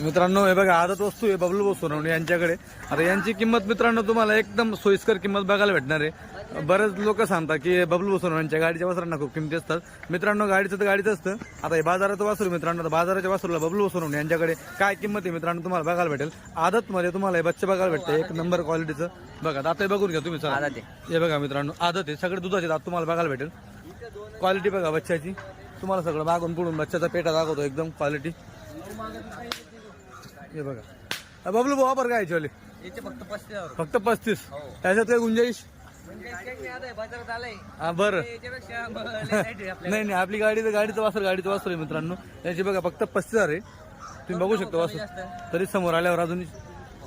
मित्रांनो हे बघा आदत वस्तू आहे बबलू भाऊ सोनवणे यांच्याकडे. आता यांची किंमत मित्रांनो तुम्हाला एकदम सोयीस्कर किंमत बघायला भेटणार आहे. बरेच लोक सांगतात की बबलू भाऊ सोनवणे गाडीच्या वासरांना खूप किमती असतात. मित्रांनो गाडीचं तर गाडीच असतं. आता हे बाजाराचं वासरू मित्रांनो, बाजाराच्या वासरूला बबलू भाऊ सोनवणे यांच्याकडे काय किंमत आहे मित्रांनो तुम्हाला बघायला भेटेल. आदत मध्ये तुम्हाला हे बच्चे बघायला भेटतं एक नंबर क्वालिटीचं. बघा आता बघून घ्या तुम्ही. चला हे बघा मित्रांनो आदत आहे, सगळे दुधाचे दात तुम्हाला बघायला भेटेल. क्वालिटी बघा बच्च्याची, तुम्हाला सगळं मागून पुढून बच्चाचा पेटा दाखवतो एकदम क्वालिटी. हे बघा बबलू भाऊ वापर काय याच्यावाले फक्त 35. त्याच्यात काही गुंजाईश हा बरं नाही नाही आपली गाडी तर गाडीचं वासर आहे मित्रांनो. याची बघा फक्त 35,000 आहे. तुम्ही बघू शकता वासर. तरी समोर आल्यावर अजून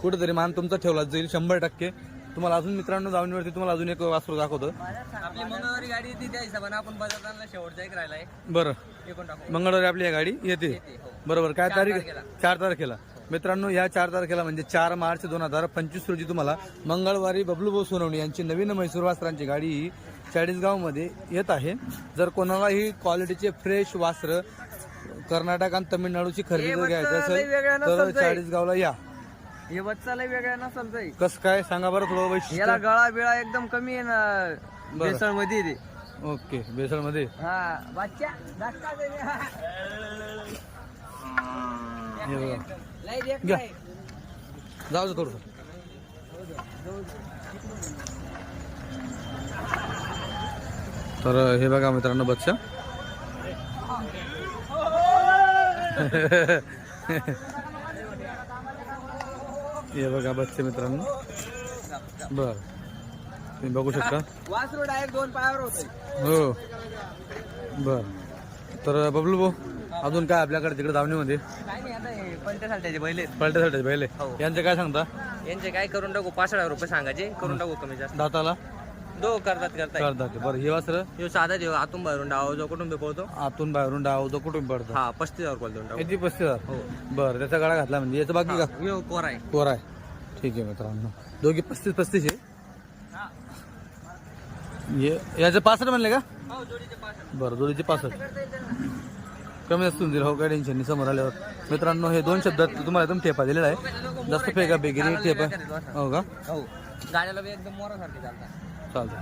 कुठेतरी मान तुमचा ठेवला जाईल 100%. तुम्हाला अजून मित्रांनो दावणीवरती तुम्हाला अजून एक वासरू दाखवतो. आपली मंगळवारी गाडी येते त्या हिशोबाने आपण बाजारात शेवटचा एक राहिलाय. बरं मंगळवारी आपली गाडी येते बरोबर. काय तारीख 4 तारखेला मित्रांनो. या 4 तारखेला म्हणजे 4 मार्च 2025 रोजी तुम्हाला मंगळवारी बबलू भाऊ सोनवणे यांची नवीन म्हैसूर वासरांची गाडी ही चाळीसगाव मध्ये येत आहे. जर कोणालाही क्वालिटीचे फ्रेश वासर कर्नाटक आणि तमिळनाडूची खरेदी जर घ्यायचं असेल तर चाळीसगावला या. हे बच्चाला वेगळ्या नसलं कसं काय सांगा बरं थोडं वैशिष्ट्य. याला गळा बिळा एकदम कमी आहे ना बेसळ मध्ये ते. ओके बेसळ मध्ये हा बच्चा घ्या जाऊ दे थोडं. तर हे बघा मित्रांनो बच्चा हे बघा बच्चे मित्रांनो. बर तुम्ही बघू शकता वासरू डायरेक्ट 2 पायावर होते. हो बर. तर बबलू भाऊ अजून काय आपल्याकडे तिकडे दावणीमध्ये काय नाही आता हे पलट्यासाठीचे बैल पलट्यासाठी पहिले यांचे काय सांगता. यांचे काय करून टाकू 65,000 रुपये सांगायचे करून टाकू कमी जास्त. दाताला दो करतात बरं. हे वासर ह्यो साधा देऊ आतून बाहेरून डाव जो कुठून पळतो आतून बाहेरून डाव जो कुठून पडतो. हा 35,000 रुपये देऊन टाकू. किती 35,000 बरं. त्याचा गाडा घातला म्हणजे याचं बाकी का ह्यो कोर आहे. कोर आहे. ठीक आहे मित्रांनो दोघी 35 आहे. याचे 65 म्हणले का बरं. जोडीचे 65 कमी असतील दिलं हो काय टेन्शन नाही. समोर आल्यावर मित्रांनो हे 2 शब्दात तुम्हाला एकदम ठेपा दिलेला आहे. जास्त फेका बेगिरी ठेपा हो का. हो गाड्याला एकदम मोरासारखे चालतात. चालतं.